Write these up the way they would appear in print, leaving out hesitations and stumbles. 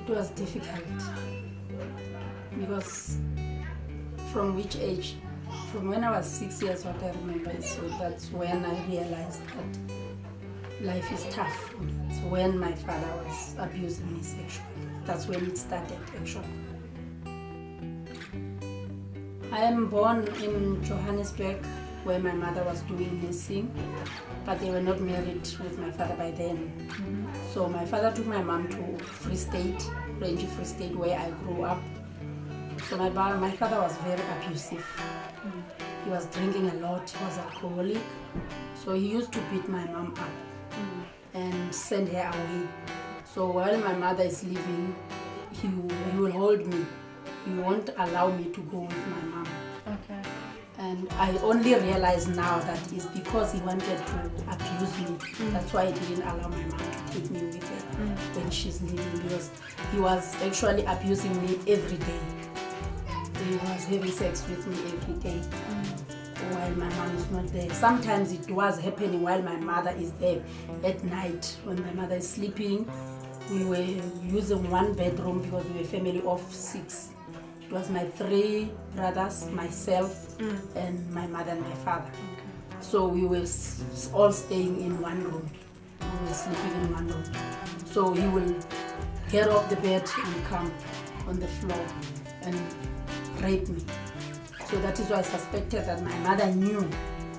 It was difficult because from which age? From when I was 6 years old, I remember. So that's when I realized that life is tough. It's when my father was abusing me sexually. That's when it started, actually. I am born in Johannesburg, where my mother was doing nursing, but they were not married with my father by then. So my father took my mom to Free State, Range Free State, where I grew up. So my father was very abusive. He was drinking a lot, he was alcoholic. So he used to beat my mom up and send her away. So while my mother is leaving, he will hold me. He won't allow me to go with my mom. Okay. And I only realize now that it's because he wanted to abuse me. That's why he didn't allow my mom to take me with her when she's leaving, because he was actually abusing me every day. He was having sex with me every day while my mom is not there. Sometimes it was happening while my mother is there at night. When my mother is sleeping, we were using one bedroom because we were a family of 6. It was my 3 brothers, myself, and my mother and my father. Okay. So we were all staying in one room. We were sleeping in one room. So he will get off the bed and come on the floor and rape me. So that is why I suspected that my mother knew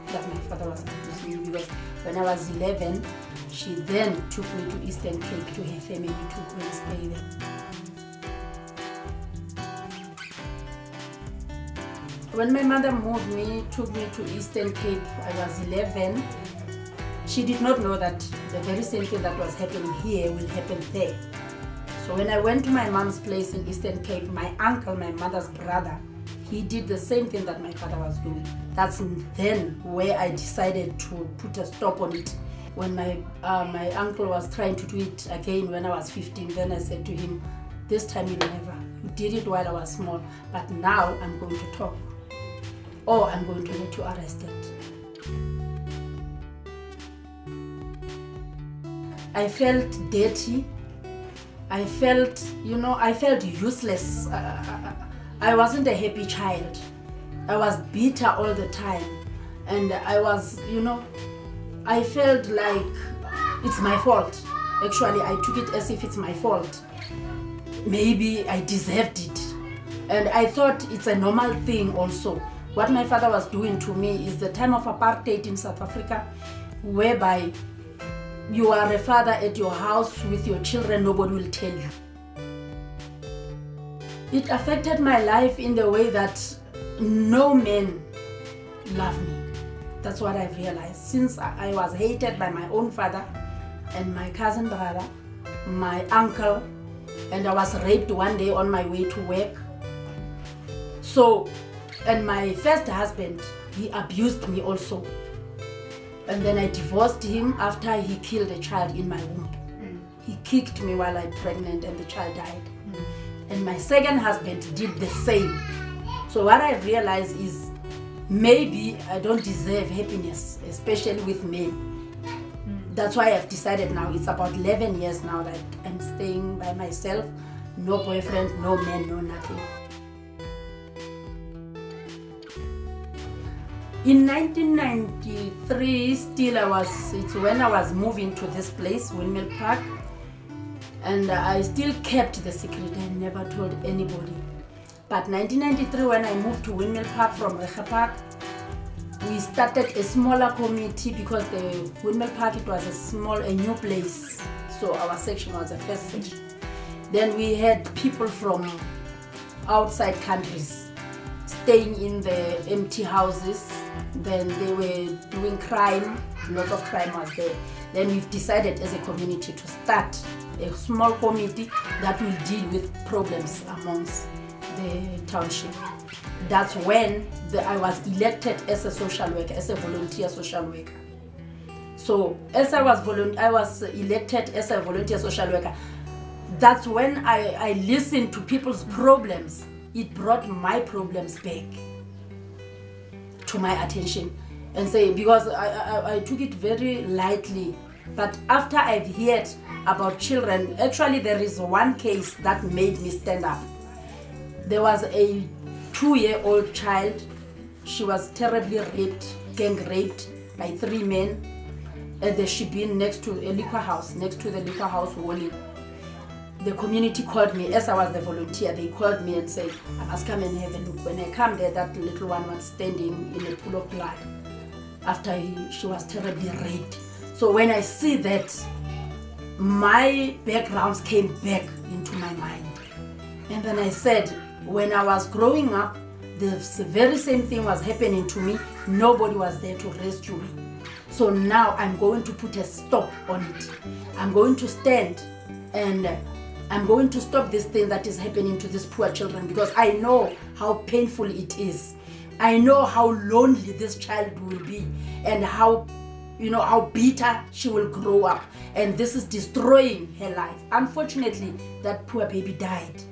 that my father was abusing me, because when I was 11, she then took me to Eastern Cape to her family to go and stay there. When my mother took me to Eastern Cape, I was 11. She did not know that the very same thing that was happening here will happen there. So when I went to my mom's place in Eastern Cape, my uncle, my mother's brother, he did the same thing that my father was doing. That's then where I decided to put a stop on it. When my uncle was trying to do it again when I was 15, then I said to him, this time you'll never. You did it while I was small, but now I'm going to talk. Or I'm going to let you arrested. I felt dirty. I felt, I felt useless. I wasn't a happy child. I was bitter all the time. And I was, I felt like it's my fault. Actually, I took it as if it's my fault. Maybe I deserved it. And I thought it's a normal thing also. What my father was doing to me is the time of apartheid in South Africa, whereby you are a father at your house with your children, nobody will tell you. It affected my life in the way that no man loved me. That's what I've realized. Since I was hated by my own father and my cousin brother, my uncle, and I was raped one day on my way to work. So, and my first husband, he abused me also. And then I divorced him after he killed a child in my womb. He kicked me while I was pregnant and the child died. And my second husband did the same. So what I realized is maybe I don't deserve happiness, especially with men. That's why I've decided now, it's about 11 years now that I'm staying by myself. No boyfriend, no man, no nothing. In 1993, it's when I was moving to this place, Windmill Park, and I still kept the secret. I never told anybody. But 1993, when I moved to Windmill Park from Recha Park, we started a smaller committee because the Windmill Park, it was a new place. So our section was the first section. Then we had people from outside countries staying in the empty houses. Then they were doing crime, a lot of crime was there. Then we've decided as a community to start a small committee that will deal with problems amongst the township. That's when I was elected as a social worker, as a volunteer social worker. So as I was elected as a volunteer social worker, that's when I listened to people's problems. It brought my problems back to my attention, and say, because I took it very lightly But after I've heard about children, actually there is one case that made me stand up. There was a 2-year-old child. She was terribly raped, gang raped by 3 men at the Shibin next to a liquor house, Wally. The community called me, as I was the volunteer, they called me and said, I must come and have a look. When I come there, that little one was standing in a pool of blood after she was terribly raped. So when I see that, my backgrounds came back into my mind. And then I said, when I was growing up, the very same thing was happening to me. Nobody was there to rescue me. So now I'm going to put a stop on it. I'm going to stand and I'm going to stop this thing that is happening to these poor children, because I know how painful it is. I know how lonely this child will be and how bitter she will grow up. And this is destroying her life. Unfortunately, that poor baby died.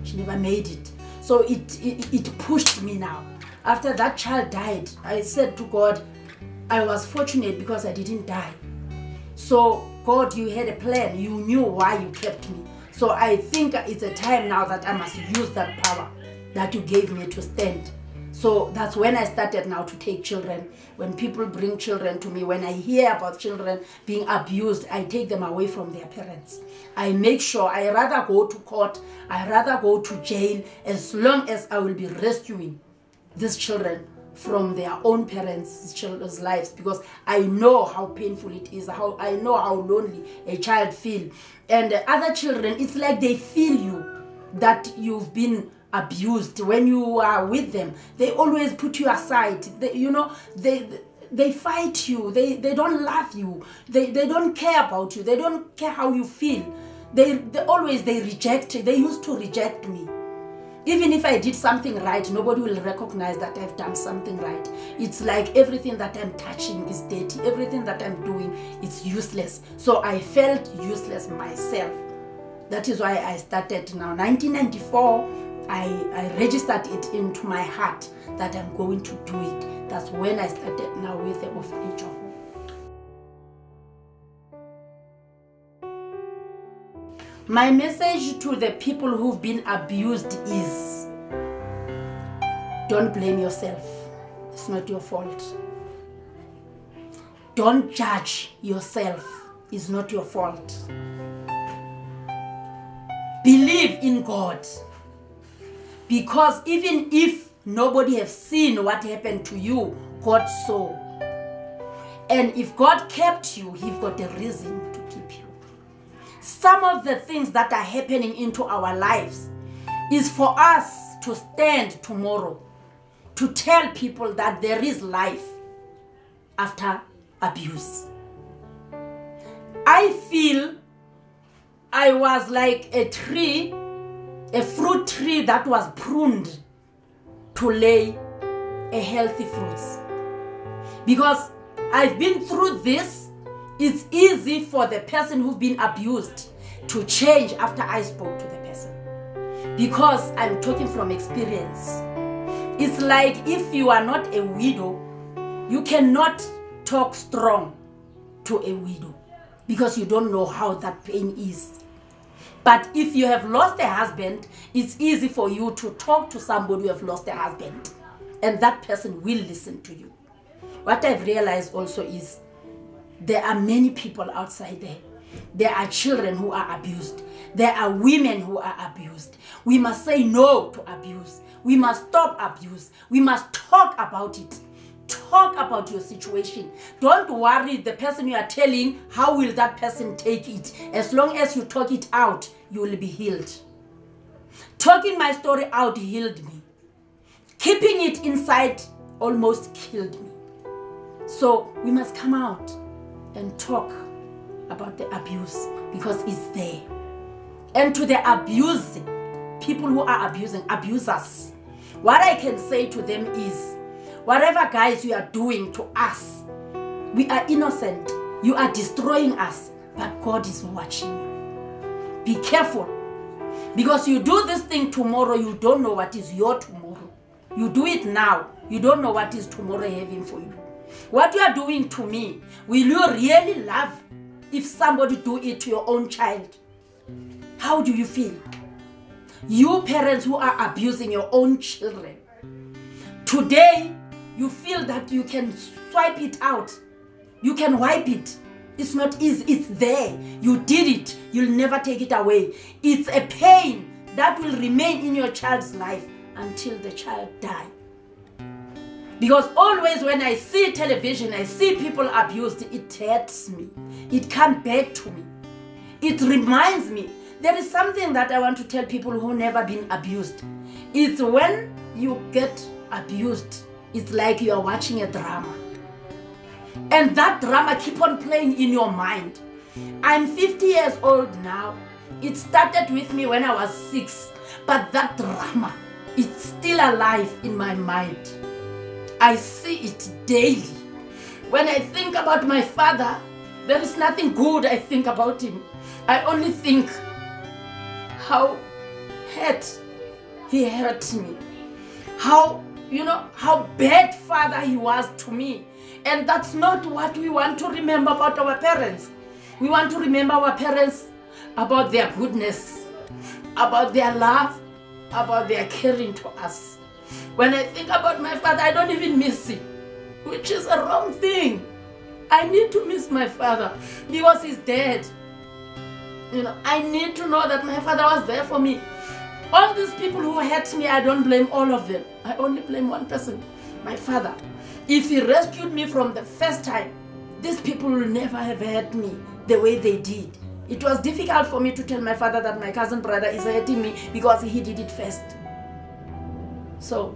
She never made it. So it pushed me now. After that child died, I said to God, I was fortunate because I didn't die. So God, you had a plan. You knew why you kept me. So I think it's a time now that I must use that power that you gave me to stand. So that's when I started now to take children. When people bring children to me, when I hear about children being abused, I take them away from their parents. I make sure I rather go to court, I rather go to jail, as long as I will be rescuing these children from their own parents' children's lives, because I know how painful it is, I know how lonely a child feels. And other children, it's like they feel you, that you've been abused. When you are with them, they always put you aside. They fight you. They don't love you. They don't care about you. They don't care how you feel. They reject. They used to reject me. Even if I did something right, nobody will recognize that I've done something right. It's like everything that I'm touching is dirty. Everything that I'm doing is useless. So I felt useless myself. That is why I started now. 1994, I registered it into my heart that I'm going to do it. That's when I started now with the orphanage home. My message to the people who've been abused is, don't blame yourself. It's not your fault. Don't judge yourself. It's not your fault. Believe in God. Because even if nobody has seen what happened to you, God saw. And if God kept you, He's got a reason to keep you. Some of the things that are happening into our lives is for us to stand tomorrow, to tell people that there is life after abuse. I feel I was like a tree, a fruit tree that was pruned to lay a healthy fruits. Because I've been through this. It's easy for the person who's been abused to change after I spoke to the person, because I'm talking from experience. It's like if you are not a widow, you cannot talk strong to a widow because you don't know how that pain is. But if you have lost a husband, it's easy for you to talk to somebody who have lost a husband, and that person will listen to you. What I've realized also is there are many people outside there. There are children who are abused. There are women who are abused. We must say no to abuse. We must stop abuse. We must talk about it. Talk about your situation. Don't worry the person you are telling, how will that person take it? As long as you talk it out, you will be healed. Talking my story out healed me. Keeping it inside almost killed me. So we must come out and talk about the abuse, because it's there. And to the abusing, people who are abusing, abusers, what I can say to them is, whatever guys you are doing to us, we are innocent. You are destroying us, but God is watching you. Be careful, because you do this thing tomorrow, you don't know what is your tomorrow. You do it now, you don't know what is tomorrow having for you. What you are doing to me, will you really love if somebody do it to your own child? How do you feel? You parents who are abusing your own children, today you feel that you can swipe it out. You can wipe it. It's not easy. It's there. You did it. You'll never take it away. It's a pain that will remain in your child's life until the child dies. Because always when I see television, I see people abused, it hurts me. It comes back to me. It reminds me. There is something that I want to tell people who never been abused. It's when you get abused, it's like you are watching a drama. And that drama keep on playing in your mind. I'm 50 years old now. It started with me when I was 6. But that drama, it's still alive in my mind. I see it daily. When I think about my father, there is nothing good I think about him. I only think how he hurt me. How bad father he was to me. And that's not what we want to remember about our parents. We want to remember our parents about their goodness, about their love, about their caring to us. When I think about my father, I don't even miss him, which is a wrong thing. I need to miss my father because he's dead. I need to know that my father was there for me. All these people who hurt me, I don't blame all of them. I only blame one person, my father. If he rescued me from the first time, these people will never have hurt me the way they did. It was difficult for me to tell my father that my cousin brother is hurting me because he did it first. So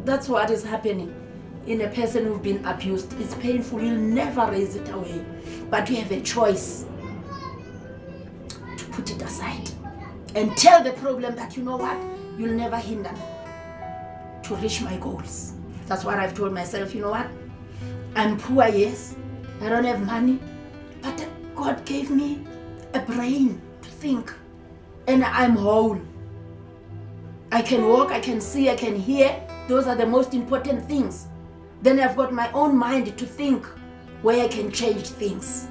that's what is happening in a person who's been abused. It's painful. You'll never raise it away. But you have a choice to put it aside and tell the problem that, you know what, you'll never hinder me to reach my goals. That's what I've told myself. You know what, I'm poor, yes, I don't have money, but God gave me a brain to think, and I'm whole. I can walk, I can see, I can hear. Those are the most important things. Then I've got my own mind to think where I can change things.